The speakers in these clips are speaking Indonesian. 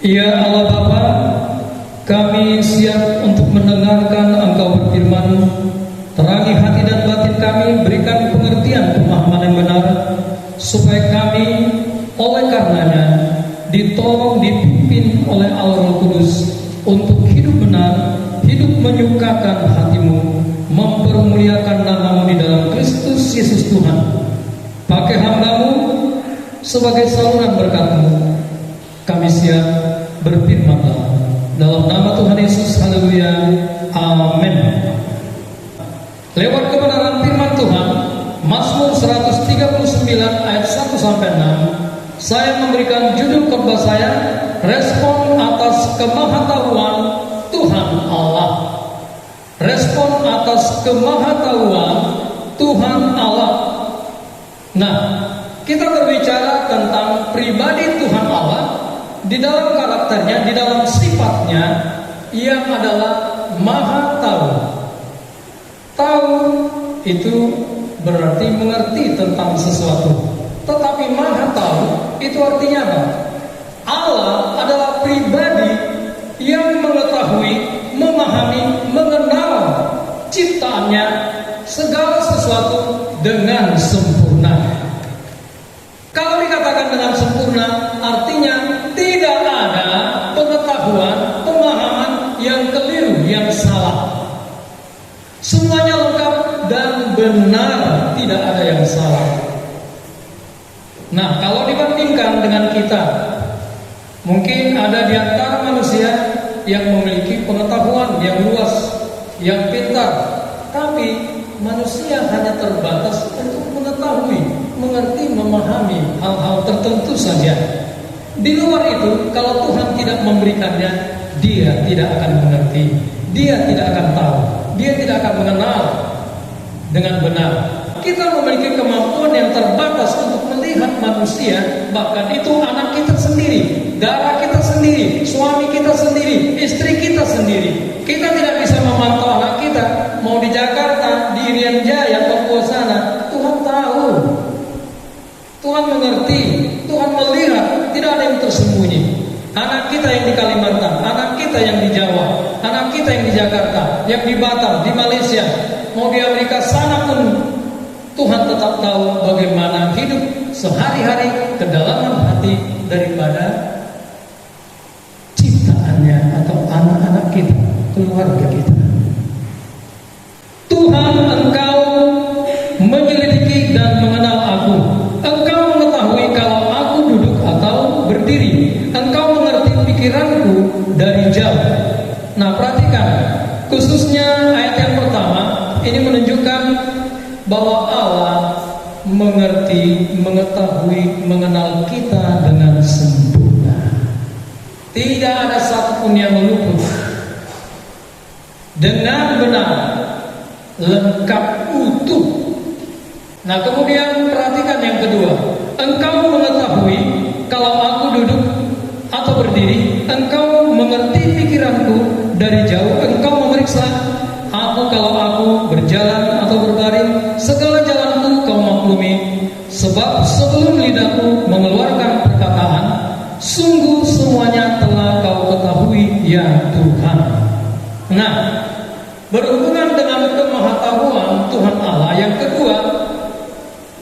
Ya Allah Bapa, kami siap untuk mendengarkan Engkau berfirman. Terangi hati dan batin kami, berikan pengertian pemahaman yang benar, supaya kami oleh karenanya ditolong dipimpin oleh Allah Roh Kudus untuk hidup benar, hidup menyukakan hati-Mu, mempermuliakan nama-Mu di dalam Kristus Yesus Tuhan. Pakai hamba-Mu sebagai saluran berkat-Mu. Kami siap, berfirmanlah dalam nama Tuhan Yesus. Haleluya, amin. Lewat kebenaran firman Tuhan, Mazmur 139 ayat 1 sampai 6, saya memberikan judul khotbah saya, respon atas kemahatauan Tuhan Allah. Respon atas kemahatauan Tuhan Allah. Nah, kita berbicara tentang pribadi Tuhan Allah di dalam karakternya, di dalam sifatnya yang adalah maha tahu. Tahu itu berarti mengerti tentang sesuatu. Tetapi maha tahu itu artinya apa? Allah adalah pribadi yang mengetahui, memahami, mengenal ciptaannya, segala sesuatu dengan sempurna. Kalau dikatakan dengan sempurna, artinya tidak ada pengetahuan, pemahaman yang keliru, yang salah. Semuanya lengkap dan benar, tidak ada yang salah. Nah, kalau dibandingkan dengan kita, mungkin ada di antara manusia yang memiliki pengetahuan yang luas, yang pintar, tapi manusia hanya terbatas untuk mengetahui, mengerti, memahami hal-hal tertentu saja. Di luar itu, kalau Tuhan tidak memberikannya, dia tidak akan mengerti, dia tidak akan tahu, dia tidak akan mengenal dengan benar. Kita memiliki kemampuan yang terbatas untuk melihat manusia, bahkan itu anak kita sendiri, darah kita sendiri, suami kita sendiri, istri kita sendiri. Kita tidak bisa memantau anak kita, mau di Jakarta, di Irian Jaya, Papua sana. Tuhan tahu, Tuhan mengerti, Tuhan melihat, tidak ada yang tersembunyi. Anak kita yang di Kalimantan, anak kita yang di Jawa, anak kita yang di Jakarta, yang di Batam, di Malaysia, mau di Amerika sana pun Tuhan tetap tahu bagaimana hidup sehari-hari, kedalaman hati daripada ciptaannya atau anak-anak kita, keluarga kita. Tuhan, Engkau menyelidiki dan mengenal aku. Engkau mengetahui kalau aku duduk atau berdiri. Engkau mengerti pikiranku dari jauh. Nah, perhatikan, khususnya ayat yang pertama, ini menunjukkan bahwa Allah mengerti, mengetahui, mengenal kita dengan sempurna. Tidak ada satupun yang luput. Dengan benar, lengkap, utuh. Nah, kemudian perhatikan yang kedua. Engkau mengetahui kalau aku duduk atau berdiri. Engkau mengerti pikiranku dari jauh. Engkau memeriksa aku kalau aku berjalan atau berbaring. Segala jalanku kau maklumi. Sebab sebelum lidahku mengeluarkan perkataan, sungguh semuanya telah kau ketahui, ya Tuhan. Nah, berhubungan dengan kemahatauan Tuhan Allah, yang kedua,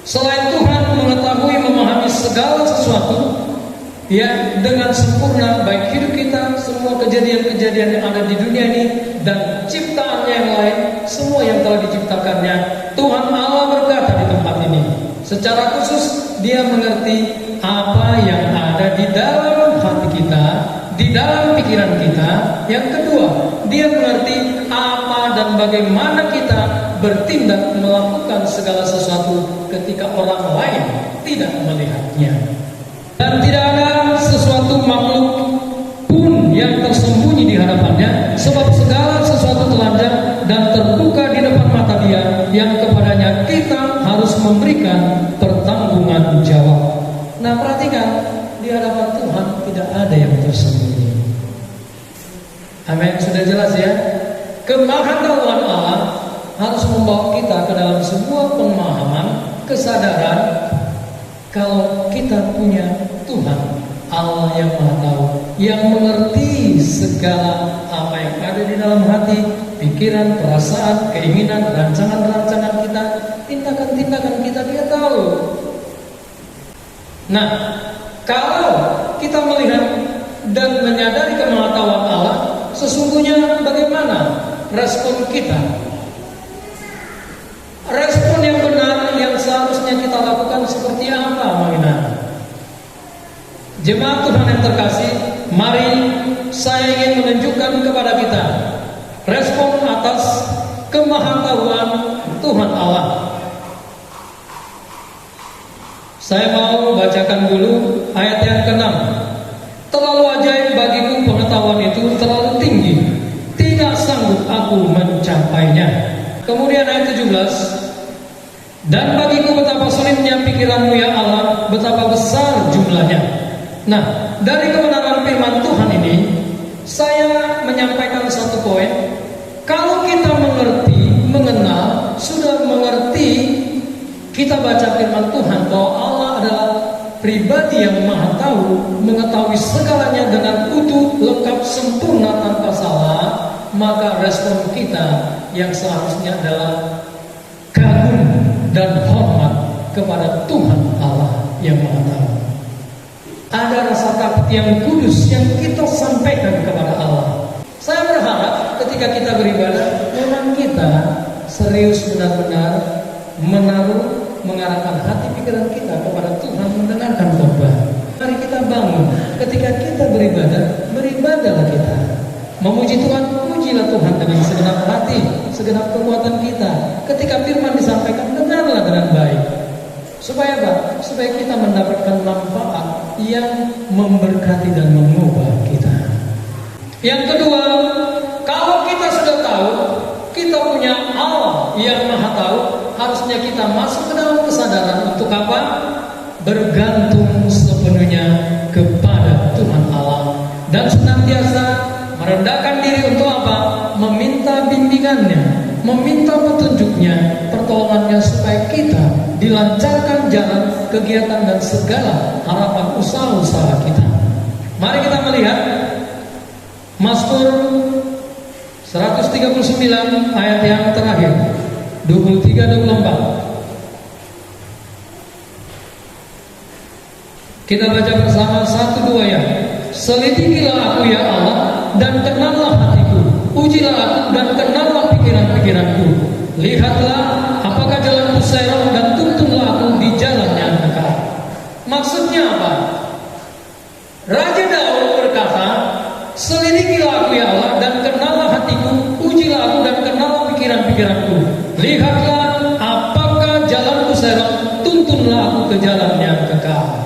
selain Tuhan mengetahui, memahami segala sesuatu ya dengan sempurna, baik hidup kita, semua kejadian-kejadian yang ada di dunia ini, dan ciptaannya yang lain, semua yang telah diciptakannya, Tuhan Allah berkata di tempat ini, secara khusus Dia mengerti apa yang ada di dalam hati kita, di dalam pikiran kita. Yang kedua, Dia mengerti apa dan bagaimana kita bertindak, melakukan segala sesuatu ketika orang lain tidak melihatnya. Dan tidak ada sesuatu makhluk pun yang tersembunyi di hadapannya, sebab segala sesuatu telanjang dan terbuka di depan mata Dia, yang kepadanya kita harus memberikan pertanggungan jawab. Nah, perhatikan, di hadapan Tuhan tidak ada yang tersembunyi. Amin, sudah jelas ya. Kemahatauan Allah harus membawa kita ke dalam sebuah pemahaman, kesadaran kalau kita punya Tuhan Allah yang Maha Tahu, yang mengerti segala apa yang ada di dalam hati, pikiran, perasaan, keinginan, rancangan-rancangan kita, tindakan-tindakan kita, Dia tahu. Nah, kalau kita melihat dan menyadari kemahatauan Allah, sesungguhnya bagaimana respon kita? Respon yang benar yang seharusnya kita lakukan seperti apa, Ma'ina? Jemaat Tuhan yang terkasih, mari saya ingin menunjukkan kepada kita respon atas kemahatauan Tuhan Allah. Saya mau bacakan dulu ayat yang ke-6. Terlalu ajaib bagiku pengetahuan itu, terlalu tinggi, tidak sanggup aku mencapainya. Kemudian ayat 17. Dan bagiku betapa sulitnya pikiranmu ya Allah, betapa besar jumlahnya. Nah, dari kebenaran firman Tuhan ini, saya menyampaikan satu poin. Kalau kita mengerti, mengenal, sudah mengerti, kita baca firman Tuhan bahwa Allah adalah pribadi yang Maha Tahu, mengetahui segalanya dengan utuh, lengkap, sempurna, tanpa salah, maka respon kita yang seharusnya adalah kagum dan hormat kepada Tuhan Allah yang Maha Tahu. Ada rasa takut yang kudus yang kita sampaikan kepada Allah. Saya berharap ketika kita beribadah, memang kita serius benar-benar mengarahkan hati pikiran kita kepada Tuhan, mendengarkan khotbah. Mari kita bangun. Ketika kita beribadah, beribadahlah kita. Memuji Tuhan, pujilah Tuhan dengan segenap hati, segenap kekuatan kita. Ketika firman disampaikan, dengarlah dengan baik. Supaya apa? Supaya kita mendapatkan manfaat yang memberkati dan mengubah kita. Yang kedua, kalau kita sudah tahu kita punya Allah yang Maha Tahu, harusnya kita masuk ke dalam kesadaran untuk apa? Bergantung sepenuhnya kepada Tuhan Allah dan senantiasa merendahkan diri untuk apa? Meminta bimbingannya, meminta petunjuknya, pertolongannya supaya kita dilancarkan jalan, kegiatan dan segala harapan usaha-usaha kita. Mari kita melihat Mazmur 139 ayat yang terakhir, 23-24. Kita baca bersama 1-2 ya. Selidikilah aku ya Allah dan kenallah hatiku, ujilah aku dan kenallah pikiran-pikiranku. Lihatlah apakah jalanku serong dan tuntunlah aku di jalan yang kekal. Maksudnya apa? Raja Daud berkata, selidikilah aku ya Allah dan kenallah hatiku, ujilah aku dan kenallah pikiran-pikiranku. Lihatlah apakah jalanku serong, tuntunlah aku ke jalan yang kekal.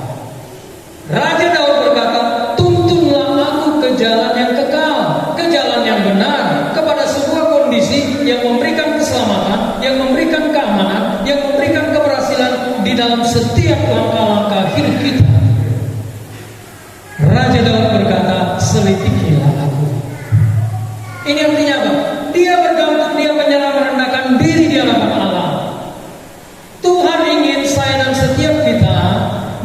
Raja Daud berkata, tuntunlah aku ke jalan yang kekal, ke jalan yang benar, kepada sebuah kondisi yang memberikan keselamatan, yang memberikan keamanan, yang memberikan keberhasilan di dalam setiap langkah-langkah hidup kita. Raja Daud berkata, selidikilah aku. Ini artinya apa? Dia bergantung, dia menyerah, merendahkan diri di hadapan Allah. Tuhan ingin saya dan setiap kita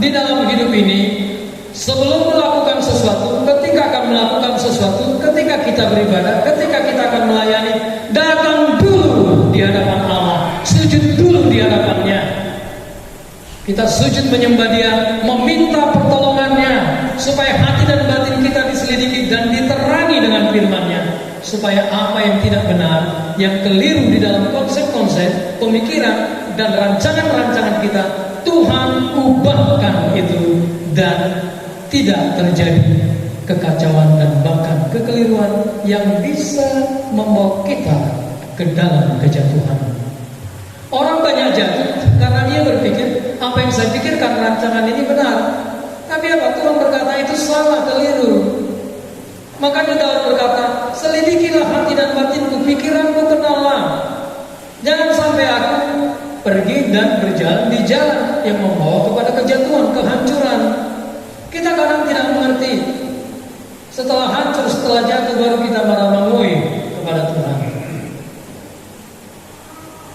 di dalam hidup ini, sebelum melakukan sesuatu, ketika akan melakukan sesuatu, ketika kita beribadah, ketika kita akan melayani, datang dulu di hadapan Allah, sujud dulu di hadapannya. Kita sujud menyembah Dia, meminta pertolongannya, supaya hati dan batin kita diselidiki dan diterangi dengan firman-Nya, supaya apa yang tidak benar, yang keliru di dalam konsep-konsep, pemikiran dan rancangan-rancangan kita, Tuhan ubahkan itu dan tidak terjadi kekacauan dan bahkan kekeliruan yang bisa membawa kita ke dalam kejatuhan. Orang banyak jatuh karena dia berpikir apa yang saya pikirkan rancangan ini benar, tapi apa? Tuhan berkata itu salah, keliru. Makanya Daud berkata, selidikilah hati dan batinku, pikiranku kenallah. Jangan sampai aku pergi dan berjalan di jalan yang membawa kepada kejatuhan, kehancuran. Kita kadang tidak mengerti. Setelah hancur, setelah jatuh, baru kita marah-marahi kepada Tuhan.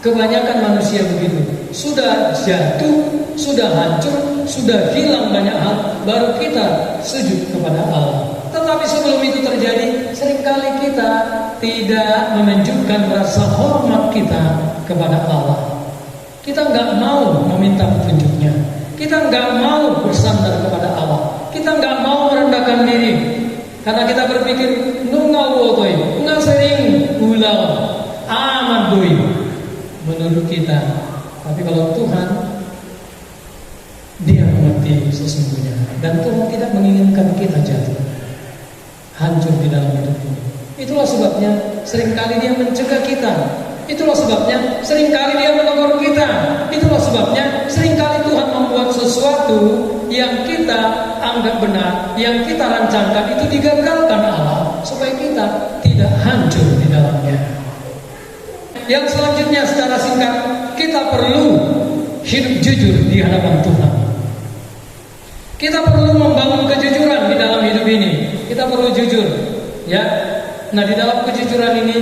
Kebanyakan manusia begitu. Sudah jatuh, sudah hancur, sudah hilang banyak hal, baru kita sujud kepada Allah. Tetapi sebelum itu terjadi, seringkali kita tidak menunjukkan rasa hormat kita kepada Allah. Kita nggak mau meminta petunjuknya. Kita nggak mau bersandar kepada Allah. Kita nggak mau merendahkan diri. Karena kita berpikir, nungawotoi, nggak sering ulang, amat doi. Menurut kita. Tapi kalau Tuhan, Dia mengerti sesungguhnya. Dan Tuhan tidak menginginkan kita jatuh, hancur di dalam hidup ini. Itulah sebabnya seringkali Dia mencegah kita. Itulah sebabnya seringkali Dia menegur kita. Itulah sebabnya seringkali Tuhan membuat sesuatu yang kita anggap benar, yang kita rancangkan itu digagalkan Allah, supaya kita tidak hancur di dalamnya. Yang selanjutnya secara singkat, kita perlu hidup jujur di hadapan Tuhan. Kita perlu membangun kejujuran di dalam hidup ini. Kita perlu jujur, ya. Nah, di dalam kejujuran ini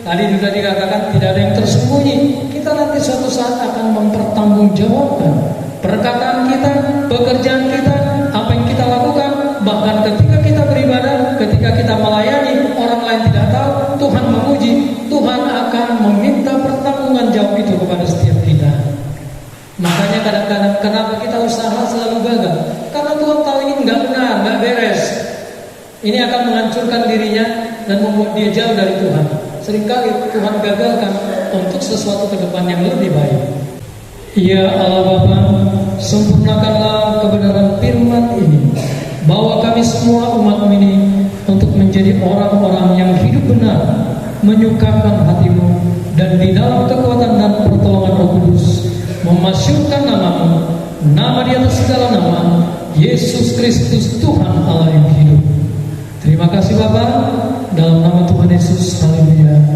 tadi sudah dikatakan tidak ada yang tersembunyi. Kita nanti suatu saat akan mempertanggungjawabkan perkataan kita, pekerjaan kita, apa yang kita lakukan. Bahkan ketika kita beribadah, ketika kita melayani, orang lain tidak tahu, Tuhan menguji, Tuhan akan meminta pertanggungan jawab itu kepada setiap kita. Makanya kadang-kadang kenapa kita usaha selalu gagal? Karena Tuhan tahu ini nggak benar, nggak beres. Ini akan menghancurkan dirinya dan membuat dia jauh dari Tuhan. Seringkali Tuhan gagalkan untuk sesuatu ke depan yang lebih baik. Ya Allah Bapa, sempurnakanlah kebenaran firman ini, bahwa kami semua umat ini untuk menjadi orang-orang yang hidup benar, menyukakan hati-Mu, dan di dalam kekuatan dan pertolongan Roh Kudus memasyurkan nama-Mu, nama di atas segala nama, Yesus Kristus Tuhan Allah yang hidup. Terima kasih Bapa, dalam nama Tuhan Yesus, haleluya.